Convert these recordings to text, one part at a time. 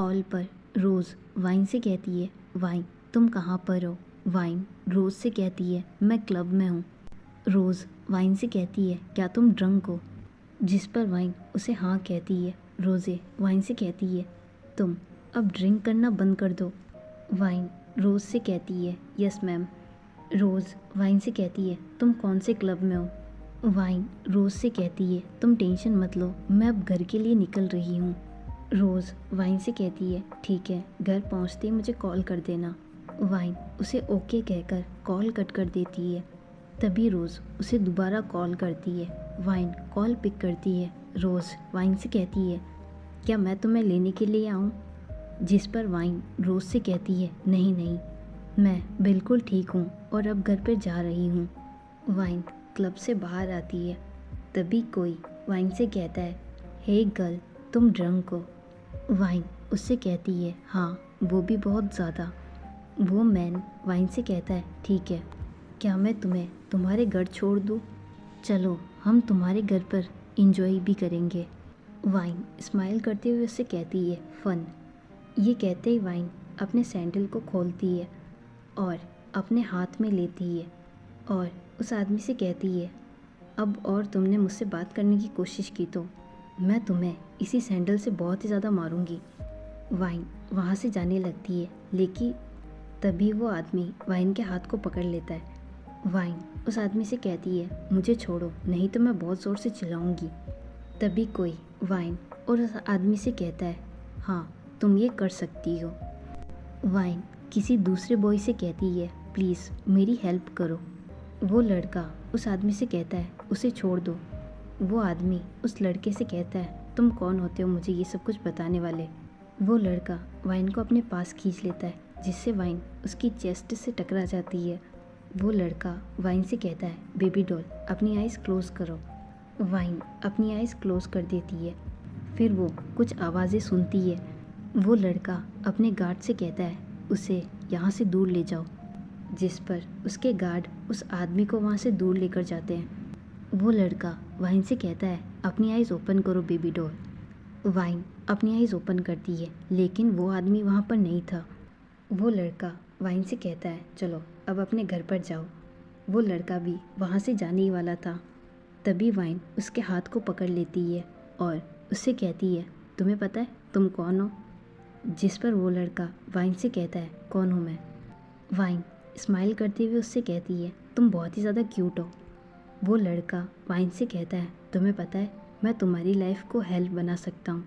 Call पर रोज़ wine से कहती है, वाइन तुम कहाँ पर हो। वाइन रोज़ से कहती है, मैं क्लब में हूँ। रोज़ वाइन से कहती है, क्या तुम ड्रंक हो। जिस पर वाइन उसे हाँ कहती है। रोज़े वाइन से कहती है, तुम अब ड्रिंक करना बंद कर दो। वाइन रोज़ से कहती है, यस मैम। रोज़ वाइन से कहती है, तुम कौन से क्लब में हो। वाइन रोज़ से कहती है, तुम टेंशन मत लो, मैं अब घर के लिए निकल रही हूँ। रोज़ वाइन से कहती है, ठीक है, घर पहुँचते ही मुझे कॉल कर देना। वाइन उसे ओके कहकर कॉल कट कर देती है। तभी रोज़ उसे दोबारा कॉल करती है। वाइन कॉल पिक करती है। रोज़ वाइन से कहती है, क्या मैं तुम्हें लेने के लिए आऊँ। जिस पर वाइन रोज़ से कहती है, नहीं नहीं, मैं बिल्कुल ठीक हूँ और अब घर पर जा रही हूँ। वाइन क्लब से बाहर आती है। तभी कोई वाइन से कहता है, हे गर्ल, तुम ड्रंक हो। वाइन उससे कहती है, हाँ वो भी बहुत ज़्यादा। वो मैन वाइन से कहता है, ठीक है, क्या मैं तुम्हें तुम्हारे घर छोड़ दूँ। चलो हम तुम्हारे घर पर इंजॉय भी करेंगे। वाइन स्माइल करते हुए उससे कहती है, फ़न। ये कहते ही वाइन अपने सैंडल को खोलती है और अपने हाथ में लेती है और उस आदमी से कहती है, अब और तुमने मुझसे बात करने की कोशिश की तो मैं तुम्हें इसी सैंडल से बहुत ही ज़्यादा मारूंगी। वाइन वहाँ से जाने लगती है, लेकिन तभी वो आदमी वाइन के हाथ को पकड़ लेता है। वाइन उस आदमी से कहती है, मुझे छोड़ो, नहीं तो मैं बहुत ज़ोर से चिल्लाऊंगी। तभी कोई वाइन और उस आदमी से कहता है, हाँ तुम ये कर सकती हो। वाइन किसी दूसरे बॉय से कहती है, प्लीज़ मेरी हेल्प करो। वो लड़का उस आदमी से कहता है, उसे छोड़ दो। वो आदमी उस लड़के से कहता है, तुम कौन होते हो मुझे ये सब कुछ बताने वाले। वो लड़का वाइन को अपने पास खींच लेता है, जिससे वाइन उसकी चेस्ट से टकरा जाती है। वो लड़का वाइन से कहता है, बेबी डॉल अपनी आइज़ क्लोज़ करो। वाइन अपनी आइज़ क्लोज़ कर देती है। फिर वो कुछ आवाज़ें सुनती है। वो लड़का अपने गार्ड से कहता है, उसे यहाँ से दूर ले जाओ। जिस पर उसके गार्ड उस आदमी को वहाँ से दूर लेकर जाते हैं। वो लड़का वाइन से कहता है, अपनी आइज़ ओपन करो बेबी डॉल। वाइन अपनी आइज़ ओपन करती है, लेकिन वो आदमी वहाँ पर नहीं था। वो लड़का वाइन से कहता है, चलो अब अपने घर पर जाओ। वो लड़का भी वहाँ से जाने ही वाला था। तभी वाइन उसके हाथ को पकड़ लेती है और उससे कहती है, तुम्हें पता है तुम कौन हो। जिस पर वो लड़का वाइन से कहता है, कौन हूँ मैं। वाइन स्माइल करते हुए उससे कहती है, तुम बहुत ही ज़्यादा क्यूट हो। वो लड़का वाइन से कहता है, तुम्हें पता है मैं तुम्हारी लाइफ को हेल्प बना सकता हूँ।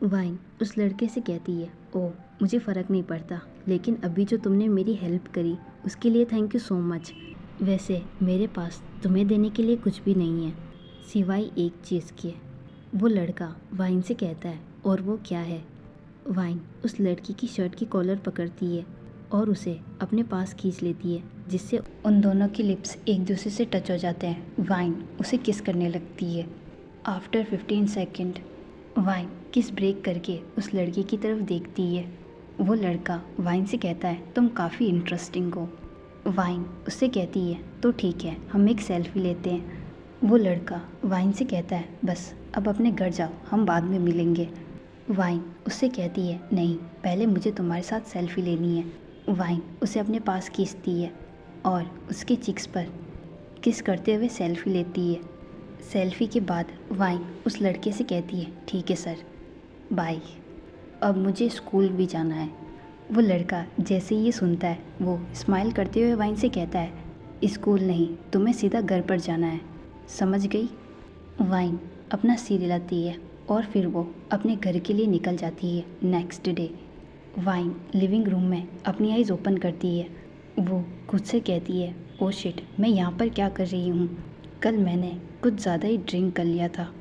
वाइन उस लड़के से कहती है, ओह मुझे फ़र्क नहीं पड़ता, लेकिन अभी जो तुमने मेरी हेल्प करी उसके लिए थैंक यू सो मच। वैसे मेरे पास तुम्हें देने के लिए कुछ भी नहीं है सिवाय एक चीज़ के। वो लड़का वाइन से कहता है, और वो क्या है। वाइन उस लड़की की शर्ट की कॉलर पकड़ती है और उसे अपने पास खींच लेती है, जिससे उन दोनों की लिप्स एक दूसरे से टच हो जाते हैं। वाइन उसे किस करने लगती है। आफ्टर 15 सेकेंड वाइन किस ब्रेक करके उस लड़की की तरफ देखती है। वो लड़का वाइन से कहता है, तुम काफ़ी इंटरेस्टिंग हो। वाइन उससे कहती है, तो ठीक है हम एक सेल्फी लेते हैं। वो लड़का वाइन से कहता है, बस अब अपने घर जाओ, हम बाद में मिलेंगे। वाइन उससे कहती है, नहीं पहले मुझे तुम्हारे साथ सेल्फी लेनी है। वाइन उसे अपने पास खींचती है और उसके चिक्स पर किस करते हुए सेल्फी लेती है। सेल्फी के बाद वाइन उस लड़के से कहती है, ठीक है सर, बाय, अब मुझे स्कूल भी जाना है। वो लड़का जैसे ही ये सुनता है वो स्माइल करते हुए वाइन से कहता है, स्कूल नहीं, तुम्हें सीधा घर पर जाना है, समझ गई। वाइन अपना सिर हिलाती है और फिर वो अपने घर के लिए निकल जाती है। Next day wine living room में अपनी आइज़ ओपन करती है। वो खुद से कहती है, ओ शिट, मैं यहाँ पर क्या कर रही हूँ, कल मैंने कुछ ज़्यादा ही ड्रिंक कर लिया था।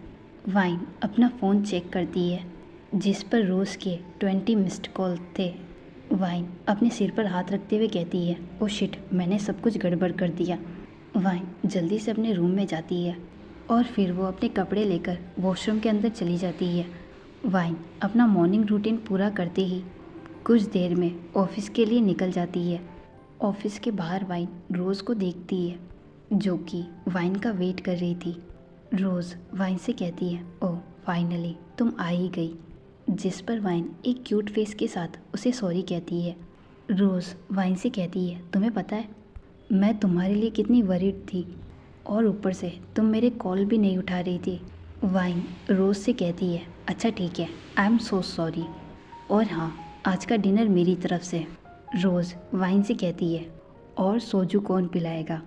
वाइन अपना फ़ोन चेक करती है, जिस पर रोज़ के 20 मिस्ड कॉल थे। वाइन अपने सिर पर हाथ रखते हुए कहती है, ओ शिट, मैंने सब कुछ गड़बड़ कर दिया। वाइन जल्दी से अपने रूम में जाती है और फिर वो अपने कपड़े लेकर वॉशरूम के अंदर चली जाती है। वाइन अपना मॉर्निंग रूटीन पूरा करते ही कुछ देर में ऑफिस के लिए निकल जाती है। ऑफिस के बाहर वाइन रोज़ को देखती है, जो कि वाइन का वेट कर रही थी। रोज़ वाइन से कहती है, ओह फाइनली तुम आ ही गई। जिस पर वाइन एक क्यूट फेस के साथ उसे सॉरी कहती है। रोज़ वाइन से कहती है, तुम्हें पता है मैं तुम्हारे लिए कितनी वरीड थी, और ऊपर से तुम मेरे कॉल भी नहीं उठा रही थी। वाइन रोज़ से कहती है, अच्छा ठीक है, आई एम सो सॉरी, और हाँ आज का डिनर मेरी तरफ से। रोज़ वाइन से कहती है, और सोजू कौन पिलाएगा।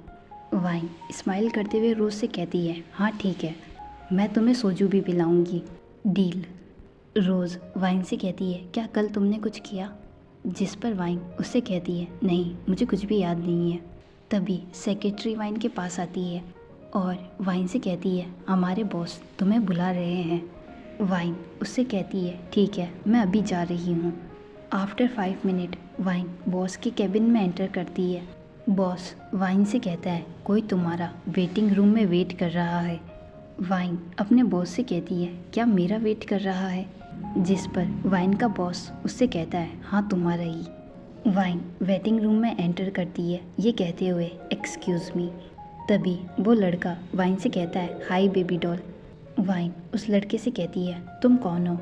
वाइन स्माइल करते हुए रोज़ से कहती है, हाँ ठीक है, मैं तुम्हें सोजू भी पिलाऊंगी, डील। रोज़ वाइन से कहती है, क्या कल तुमने कुछ किया। जिस पर वाइन उससे कहती है, नहीं मुझे कुछ भी याद नहीं है। तभी सेक्रेटरी वाइन के पास आती है और वाइन से कहती है, हमारे बॉस तुम्हें बुला रहे हैं। वाइन उससे कहती है, ठीक है मैं अभी जा रही हूँ। आफ्टर 5 मिनट वाइन बॉस के केबिन में एंटर करती है। बॉस वाइन से कहता है, कोई तुम्हारा वेटिंग रूम में वेट कर रहा है। वाइन अपने बॉस से कहती है, क्या मेरा वेट कर रहा है। जिस पर वाइन का बॉस उससे कहता है, हाँ तुम्हारा ही। वाइन वेटिंग रूम में एंटर करती है, ये कहते हुए एक्सक्यूज़ मी। तभी वो लड़का वाइन से कहता है, हाय बेबी डॉल। वाइन उस लड़के से कहती है, तुम कौन हो।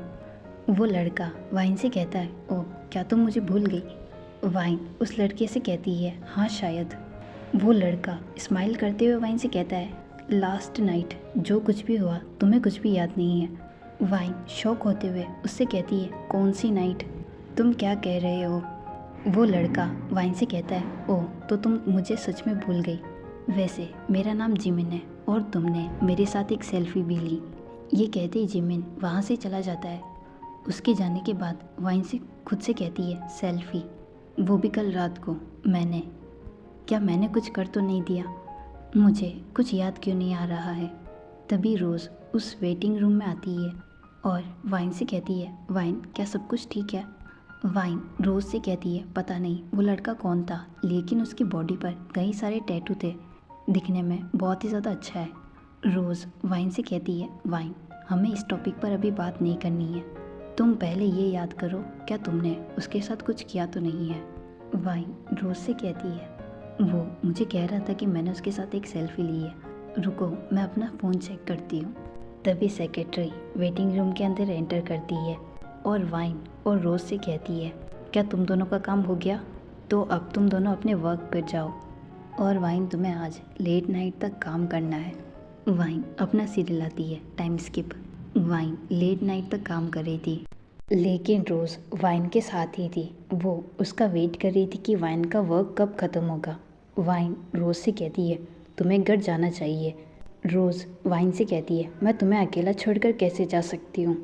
वो लड़का वाइन से कहता है, ओह क्या तुम मुझे भूल गई। वाइन उस लड़के से कहती है, हाँ शायद। वो लड़का स्माइल करते हुए वाइन से कहता है, लास्ट नाइट जो कुछ भी हुआ तुम्हें कुछ भी याद नहीं है। वाइन शॉक होते हुए उससे कहती है, कौन सी नाइट, तुम क्या कह रहे हो। वो लड़का वाइन से कहता है, ओह तो तुम मुझे सच में भूल गई। वैसे मेरा नाम जिमिन है और तुमने मेरे साथ एक सेल्फी भी ली। ये कहते ही जिमिन वहाँ से चला जाता है। उसके जाने के बाद वाइन से खुद से कहती है, सेल्फी, वो भी कल रात को। मैंने कुछ कर तो नहीं दिया, मुझे कुछ याद क्यों नहीं आ रहा है। तभी रोज़ उस वेटिंग रूम में आती है और वाइन से कहती है, वाइन क्या सब कुछ ठीक है। वाइन रोज़ से कहती है, पता नहीं वो लड़का कौन था, लेकिन उसकी बॉडी पर कई सारे टैटू थे, दिखने में बहुत ही ज़्यादा अच्छा है। रोज़ वाइन से कहती है, वाइन हमें इस टॉपिक पर अभी बात नहीं करनी है, तुम पहले ये याद करो क्या तुमने उसके साथ कुछ किया तो नहीं है। वाइन रोज़ से कहती है, वो मुझे कह रहा था कि मैंने उसके साथ एक सेल्फी ली है, रुको मैं अपना फ़ोन चेक करती हूँ। तभी सेक्रेटरी वेटिंग रूम के अंदर एंटर करती है और वाइन और रोज़ से कहती है, क्या तुम दोनों का काम हो गया, तो अब तुम दोनों अपने वर्क पर जाओ, और वाइन तुम्हें आज लेट नाइट तक काम करना है। वाइन अपना सिर हिलाती है, टाइम स्किप। वाइन लेट नाइट तक काम कर रही थी, लेकिन रोज़ वाइन के साथ ही थी। वो उसका वेट कर रही थी कि वाइन का वर्क कब ख़त्म होगा। वाइन रोज़ से कहती है, तुम्हें घर जाना चाहिए। रोज़ वाइन से कहती है, मैं तुम्हें अकेला छोड़कर कैसे जा सकती हूँ।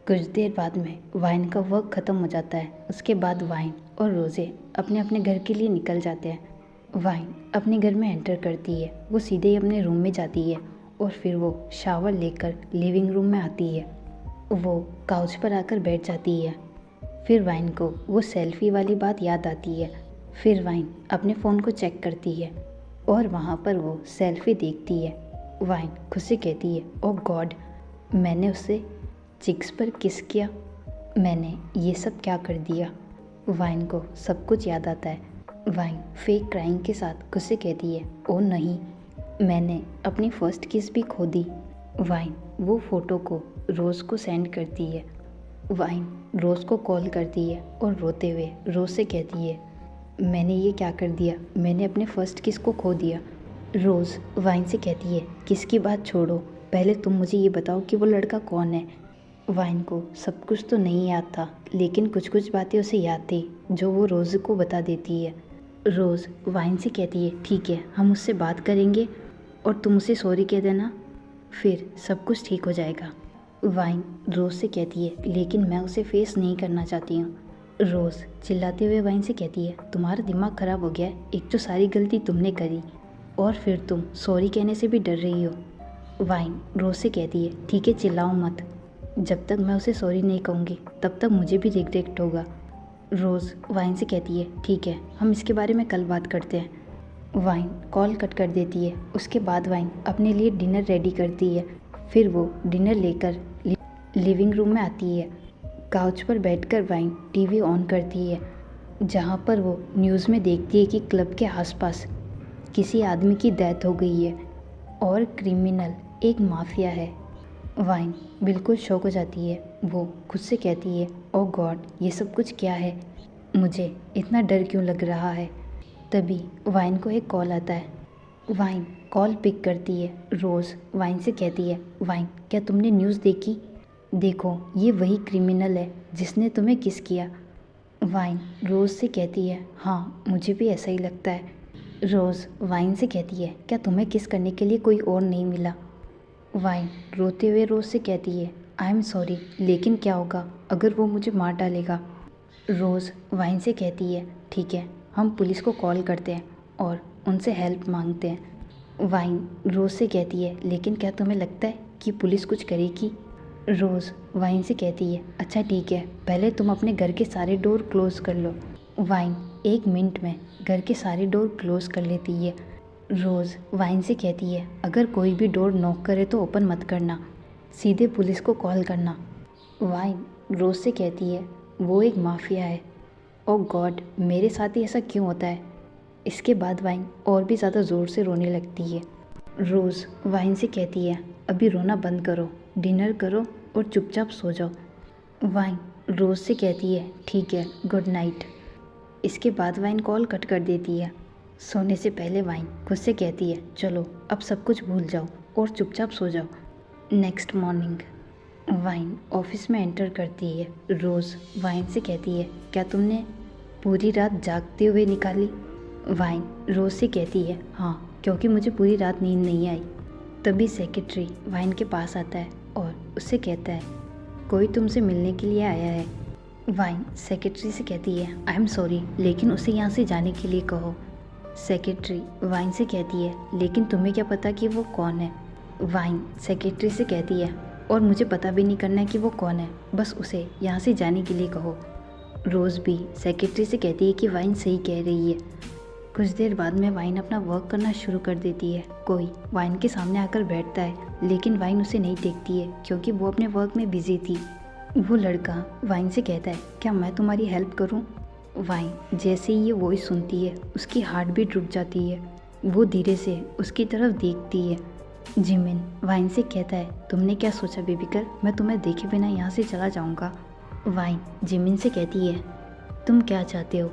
कुछ देर बाद में वाइन का वर्क ख़त्म हो जाता है। उसके बाद वाइन और रोज़े अपने अपने घर के लिए निकल जाते हैं। वाइन अपने घर में एंटर करती है, वो सीधे ही अपने रूम में जाती है और फिर वो शावर लेकर लिविंग रूम में आती है। वो काउच पर आकर बैठ जाती है। फिर वाइन को वो सेल्फी वाली बात याद आती है। फिर वाइन अपने फ़ोन को चेक करती है और वहाँ पर वो सेल्फी देखती है। वाइन खुद से कहती है, ओह गॉड, मैंने उससे चिक्स पर किस किया, मैंने ये सब क्या कर दिया। वाइन को सब कुछ याद आता है। वाइन फेक क्राइंग के साथ खुद से कहती है, ओह नहीं, मैंने अपनी फर्स्ट किस भी खो दी। वाइन वो फ़ोटो को रोज़ को सेंड करती है। वाइन रोज़ को कॉल करती है और रोते हुए रोज़ से कहती है, मैंने ये क्या कर दिया, मैंने अपने फर्स्ट किस को खो दिया। रोज़ वाइन से कहती है, किस की बात छोड़ो, पहले तुम मुझे ये बताओ कि वो लड़का कौन है। वाइन को सब कुछ तो नहीं याद था, लेकिन कुछ कुछ बातें उसे याद थी जो वो रोज़ को बता देती है। रोज़ वाइन से कहती है, ठीक है हम उससे बात करेंगे और तुम उसे सॉरी कह देना, फिर सब कुछ ठीक हो जाएगा। वाइन रोज़ से कहती है, लेकिन मैं उसे फेस नहीं करना चाहती हूँ। रोज़ चिल्लाते हुए वाइन से कहती है, तुम्हारा दिमाग ख़राब हो गया है, एक तो सारी गलती तुमने करी और फिर तुम सॉरी कहने से भी डर रही हो। वाइन रोज़ से कहती है, ठीक है चिल्लाओ मत, जब तक मैं उसे सॉरी नहीं कहूँगी तब तक मुझे भी रिग्रेट होगा। रोज़ वाइन से कहती है, ठीक है हम इसके बारे में कल बात करते हैं। वाइन कॉल कट कर देती है। उसके बाद वाइन अपने लिए डिनर रेडी करती है। फिर वो डिनर लेकर लिविंग रूम में आती है। काउच पर बैठकर वाइन टीवी ऑन करती है, जहाँ पर वो न्यूज़ में देखती है कि क्लब के आसपास किसी आदमी की डेथ हो गई है और क्रिमिनल एक माफिया है। वाइन बिल्कुल शॉक हो जाती है। वो खुद से कहती है, ओह गॉड, ये सब कुछ क्या है, मुझे इतना डर क्यों लग रहा है। तभी वाइन को एक कॉल आता है। वाइन कॉल पिक करती है। रोज़ वाइन से कहती है, वाइन क्या तुमने न्यूज़ देखी? देखो ये वही क्रिमिनल है जिसने तुम्हें किस किया। वाइन रोज़ से कहती है, हाँ मुझे भी ऐसा ही लगता है। रोज़ वाइन से कहती है, क्या तुम्हें किस करने के लिए कोई और नहीं मिला? वाइन रोते हुए रोज़ से कहती है, आई एम सॉरी, लेकिन क्या होगा अगर वो मुझे मार डालेगा? रोज़ वाइन से कहती है, ठीक है, हम पुलिस को कॉल करते हैं और उनसे हेल्प मांगते हैं। वाइन रोज़ से कहती है, लेकिन क्या तुम्हें लगता है कि पुलिस कुछ करेगी? रोज़ वाइन से कहती है, अच्छा ठीक है, पहले तुम अपने घर के सारे डोर क्लोज़ कर लो। वाइन 1 मिनट में घर के सारे डोर क्लोज़ कर लेती है। रोज़ वाइन से कहती है, अगर कोई भी डोर नॉक करे तो ओपन मत करना, सीधे पुलिस को कॉल करना। वाइन रोज़ से कहती है, वो एक माफिया है। ओह गॉड, मेरे साथ ही ऐसा क्यों होता है? इसके बाद वाइन और भी ज़्यादा ज़ोर से रोने लगती है। रोज़ वाइन से कहती है, अभी रोना बंद करो, डिनर करो और चुपचाप सो जाओ। वाइन रोज़ से कहती है, ठीक है, गुड नाइट। इसके बाद वाइन कॉल कट कर देती है। सोने से पहले वाइन खुद से कहती है, चलो अब सब कुछ भूल जाओ और चुपचाप सो जाओ। नेक्स्ट मॉर्निंग वाइन ऑफिस में एंटर करती है। रोज़ वाइन से कहती है, क्या तुमने पूरी रात जागते हुए निकाली? वाइन रोज़ से कहती है, हाँ, क्योंकि मुझे पूरी रात नींद नहीं आई। तभी सेक्रेटरी वाइन के पास आता है और उससे कहता है, कोई तुमसे मिलने के लिए आया है। वाइन सेक्रेटरी से कहती है, आई एम सॉरी, लेकिन उसे यहाँ से जाने के लिए कहो। सेक्रेटरी वाइन से कहती है, लेकिन तुम्हें क्या पता कि वो कौन है? वाइन सेक्रेटरी से कहती है, और मुझे पता भी नहीं करना है कि वो कौन है, बस उसे यहाँ से जाने के लिए कहो। रोज़ भी सेक्रेटरी से कहती है कि वाइन सही कह रही है। कुछ देर बाद में वाइन अपना वर्क करना शुरू कर देती है। कोई वाइन के सामने आकर बैठता है, लेकिन वाइन उसे नहीं देखती है क्योंकि वो अपने वर्क में बिजी थी। वो लड़का वाइन से कहता है, क्या मैं तुम्हारी हेल्प करूं? वाइन जैसे ही ये वॉइस सुनती है उसकी हार्ट बीट रुक जाती है। वो धीरे से उसकी तरफ देखती है। जिमिन वाइन से कहता है, तुमने क्या सोचा बेबी गर्ल, मैं तुम्हें देखे बिना यहाँ से चला जाऊँगा? वाइन जिमिन से कहती है, तुम क्या चाहते हो?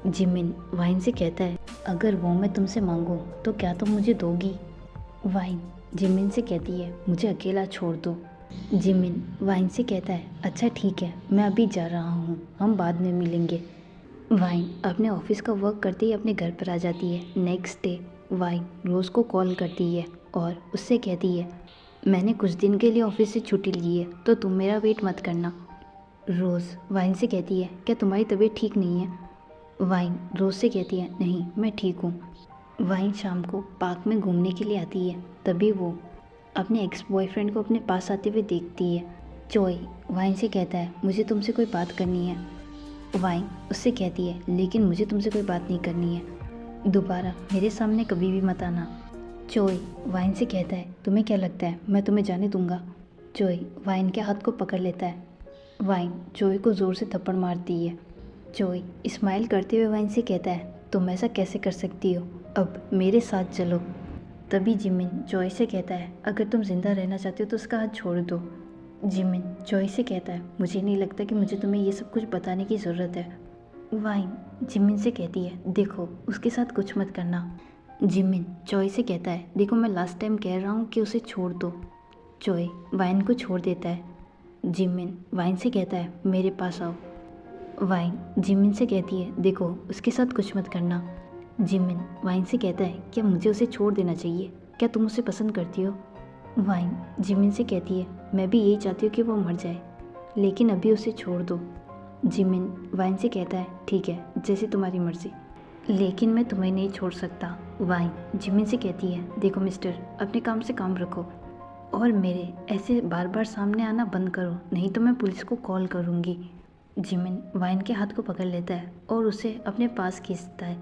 जिमिन वाइन से कहता है, अगर वो मैं तुमसे मांगूं तो क्या तुम मुझे दोगी? वाइन जिमिन से कहती है, मुझे अकेला छोड़ दो। जिमिन वाइन से कहता है, अच्छा ठीक है, मैं अभी जा रहा हूँ, हम बाद में मिलेंगे। वाइन अपने ऑफिस का वर्क करते ही अपने घर पर आ जाती है। नेक्स्ट डे वाइन रोज़ को कॉल करती है और उससे कहती है, मैंने कुछ दिन के लिए ऑफिस से छुट्टी ली है, तो तुम मेरा वेट मत करना। रोज़ वाइन से कहती है, क्या तुम्हारी तबीयत ठीक नहीं है? वाइन रोज़ से कहती है, नहीं, मैं ठीक हूँ। वाइन शाम को पार्क में घूमने के लिए आती है। तभी वो अपने एक्स बॉयफ्रेंड को अपने पास आते हुए देखती है। चोई वाइन से कहता है, मुझे तुमसे कोई बात करनी है। वाइन उससे कहती है, लेकिन मुझे तुमसे कोई बात नहीं करनी है, दोबारा मेरे सामने कभी भी मत आना। चोई वाइन से कहता है, तुम्हें क्या लगता है मैं तुम्हें जाने दूंगा? चोई वाइन के हाथ को पकड़ लेता है। वाइन चोई को ज़ोर से थप्पड़ मारती है। चोई स्माइल करते हुए वाइन से कहता है, तुम ऐसा कैसे कर सकती हो, अब मेरे साथ चलो। तभी जिमिन चोई से कहता है, अगर तुम ज़िंदा रहना चाहते हो तो उसका हाथ छोड़ दो। जिमिन चोई से कहता है, मुझे नहीं लगता कि मुझे तुम्हें ये सब कुछ बताने की ज़रूरत है। वाइन जिमिन से कहती है, देखो उसके साथ कुछ मत करना। जिमिन चोई से कहता है, देखो मैं लास्ट टाइम कह रहा हूँ कि उसे छोड़ दो। चोई वाइन को छोड़ देता है। जिमिन वाइन से कहता है, मेरे पास आओ। वाइन जिमिन से कहती है, देखो उसके साथ कुछ मत करना। जिमिन वाइन से कहता है, क्या मुझे उसे छोड़ देना चाहिए? क्या तुम उसे पसंद करती हो? वाइन जिमिन से कहती है, मैं भी यही चाहती हूँ कि वो मर जाए, लेकिन अभी उसे छोड़ दो। जिमिन वाइन से कहता है, ठीक है, जैसे तुम्हारी मर्जी, लेकिन मैं तुम्हें नहीं छोड़ सकता। वाइन जिमिन से कहती है, देखो मिस्टर, अपने काम से काम रखो और मेरे ऐसे बार बार सामने आना बंद करो, नहीं तो मैं पुलिस को कॉल करूँगी। जिमिन वाइन के हाथ को पकड़ लेता है और उसे अपने पास खींचता है,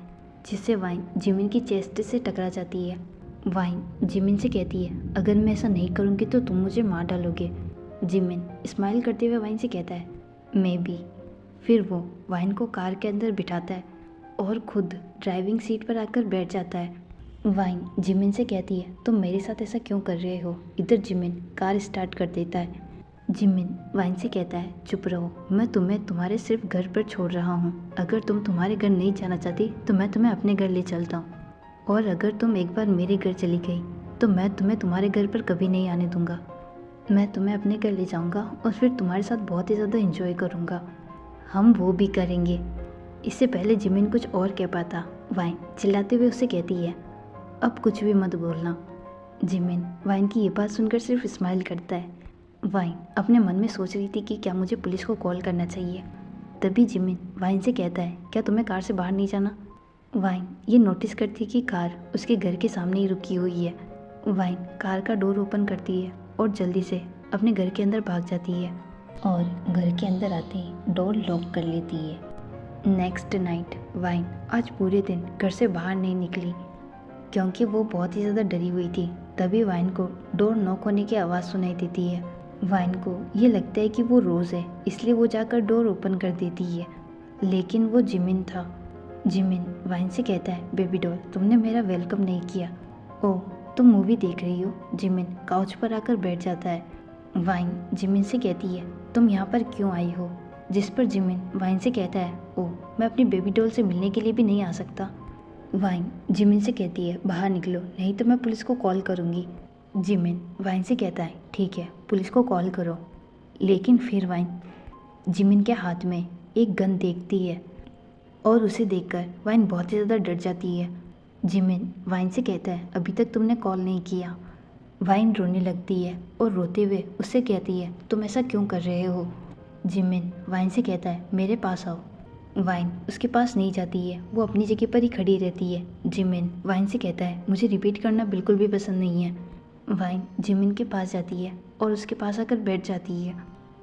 जिससे वाइन जिमिन की चेस्ट से टकरा जाती है। वाइन जिमिन से कहती है, अगर मैं ऐसा नहीं करूँगी तो तुम मुझे मार डालोगे। जिमिन स्माइल करते हुए वाइन से कहता है, मे बी। फिर वो वाइन को कार के अंदर बिठाता है और खुद ड्राइविंग सीट पर आकर बैठ जाता है। वाइन जिमिन से कहती है, तुम मेरे साथ ऐसा क्यों कर रहे हो? इधर जिमिन कार स्टार्ट कर देता है। जिमिन वाइन से कहता है, चुप रहो, मैं तुम्हें तुम्हारे सिर्फ घर पर छोड़ रहा हूँ। अगर तुम तुम्हारे घर नहीं जाना चाहती तो मैं तुम्हें अपने घर ले चलता हूँ, और अगर तुम एक बार मेरे घर चली गई तो मैं तुम्हें तुम्हारे घर पर कभी नहीं आने दूंगा। मैं तुम्हें अपने घर ले जाऊंगा और फिर तुम्हारे साथ बहुत ही ज़्यादा एंजॉय करूंगा। हम वो भी करेंगे। इससे पहले जिमिन कुछ और कह पाता, वाइन चिल्लाते हुए उससे कहती है, अब कुछ भी मत बोलना। जिमिन वाइन की ये बात सुनकर सिर्फ स्माइल करता है। वाइन अपने मन में सोच रही थी कि क्या मुझे पुलिस को कॉल करना चाहिए। तभी जिमिन वाइन से कहता है, क्या तुम्हें कार से बाहर नहीं जाना। वाइन ये नोटिस करती कि कार उसके घर के सामने ही रुकी हुई है। वाइन कार का डोर ओपन करती है और जल्दी से अपने घर के अंदर भाग जाती है और घर के अंदर आते ही डोर लॉक कर लेती है। नेक्स्ट नाइट वाइन आज पूरे दिन घर से बाहर नहीं निकली क्योंकि वो बहुत ही ज़्यादा डरी हुई थी। तभी वाइन को डोर नॉक होने की आवाज़ सुनाई देती है। वाइन को ये लगता है कि वो रोज़ है, इसलिए वो जाकर डोर ओपन कर देती है, लेकिन वो जिमिन था। जिमिन वाइन से कहता है, बेबी डॉल तुमने मेरा वेलकम नहीं किया। ओह तुम मूवी देख रही हो। जिमिन काउच पर आकर बैठ जाता है। वाइन जिमिन से कहती है, तुम यहाँ पर क्यों आई हो। जिस पर जिमिन वाइन से कहता है, ओह मैं अपनी बेबी डॉल से मिलने के लिए भी नहीं आ सकता। वाइन जिमिन से कहती है, बाहर निकलो नहीं तो मैं पुलिस को कॉल करूँगी। जिमिन वाइन से कहता है, ठीक है पुलिस को कॉल करो। लेकिन फिर वाइन जिमिन के हाथ में एक गन देखती है और उसे देखकर वाइन बहुत ही ज़्यादा डर जाती है। जिमिन वाइन से कहता है, अभी तक तुमने कॉल नहीं किया। वाइन रोने लगती है और रोते हुए उससे कहती है, तुम ऐसा क्यों कर रहे हो। जिमिन वाइन से कहता है, मेरे पास आओ। वाइन उसके पास नहीं जाती है, वो अपनी जगह पर ही खड़ी रहती है। जिमिन वाइन से कहता है, मुझे रिपीट करना बिल्कुल भी पसंद नहीं है। वाइन जिमिन के पास जाती है और उसके पास आकर बैठ जाती है।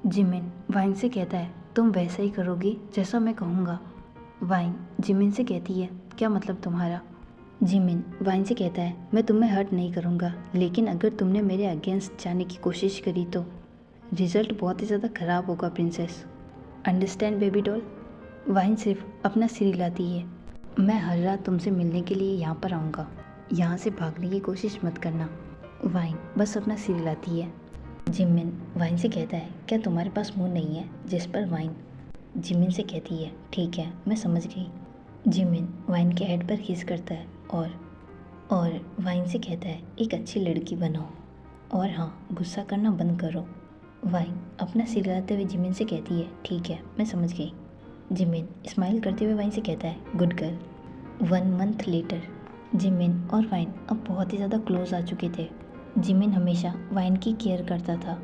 जिमिन वाइन से कहता है, तुम वैसा ही करोगी जैसा मैं कहूँगा। वाइन जिमिन से कहती है, क्या मतलब तुम्हारा। जिमिन वाइन से कहता है, मैं तुम्हें हर्ट नहीं करूँगा, लेकिन अगर तुमने मेरे अगेंस्ट जाने की कोशिश करी तो रिज़ल्ट बहुत ही ज़्यादा ख़राब होगा princess. Understand baby doll. Wine सिर्फ अपना सिर हिलाती है। मैं हर रात तुमसे मिलने के लिए यहाँ पर आऊँगा, यहाँ से भागने की कोशिश मत करना। वाइन बस अपना सिर हिलाती है। जिमिन वाइन से कहता है, क्या तुम्हारे पास मुंह नहीं है। जिस पर वाइन जिमिन से कहती है, ठीक है मैं समझ गई। जिमिन वाइन के हेड पर किस करता है और वाइन से कहता है, एक अच्छी लड़की बनो और हाँ गुस्सा करना बंद करो। वाइन अपना सिर हिलाते हुए जिमिन से कहती है, ठीक है मैं समझ गई। जिमिन स्माइल करते हुए वाइन से कहता है, good girl. 1 month later Jimin और वाइन अब बहुत ही ज़्यादा क्लोज आ चुके थे। जिमिन हमेशा वाइन की केयर करता था।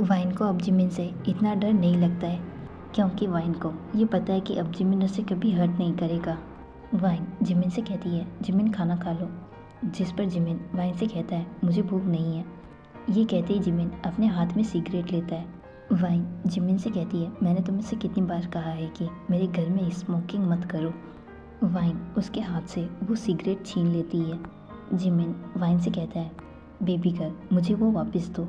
वाइन को अब जिमिन से इतना डर नहीं लगता है क्योंकि वाइन को ये पता है कि अब जिमिन उसे कभी हर्ट नहीं करेगा। वाइन जिमिन से कहती है, जिमिन खाना खा लो। जिस पर जिमिन वाइन से कहता है, मुझे भूख नहीं है। ये कहते ही जिमिन अपने हाथ में सिगरेट लेता है। वाइन जिमिन से कहती है, मैंने तुमसे कितनी बार कहा है कि मेरे घर में स्मोकिंग मत करो। वाइन उसके हाथ से वो सिगरेट छीन लेती है। जिमिन वाइन से कहता है, बेबी गर्ल मुझे वो वापस दो।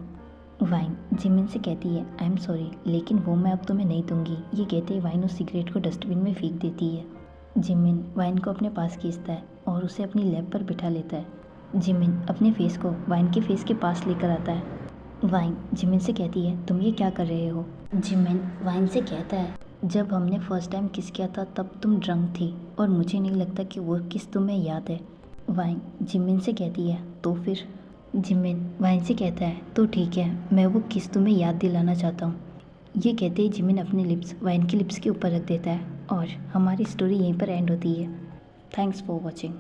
वाइन जिमिन से कहती है, आई एम सॉरी लेकिन वो मैं अब तुम्हें नहीं दूंगी। ये कहते ही वाइन उस सिगरेट को डस्टबिन में फेंक देती है। जिमिन वाइन को अपने पास खींचता है और उसे अपनी लैप पर बिठा लेता है। जिमिन अपने फेस को वाइन के फेस के पास लेकर आता है। वाइन जिमिन से कहती है, तुम ये क्या कर रहे हो। जिमिन वाइन से कहता है, जब हमने फर्स्ट टाइम किस किया था तब तुम ड्रंक थी और मुझे नहीं लगता कि वो किस तुम्हें याद है। वाइन जिमिन से कहती है, तो फिर। जिमिन वाइन से कहता है, तो ठीक है मैं वो किस तुम्हें याद दिलाना चाहता हूँ। ये कहते ही जिमिन अपने लिप्स वाइन के लिप्स के ऊपर रख देता है और हमारी स्टोरी यहीं पर एंड होती है। Thanks for watching.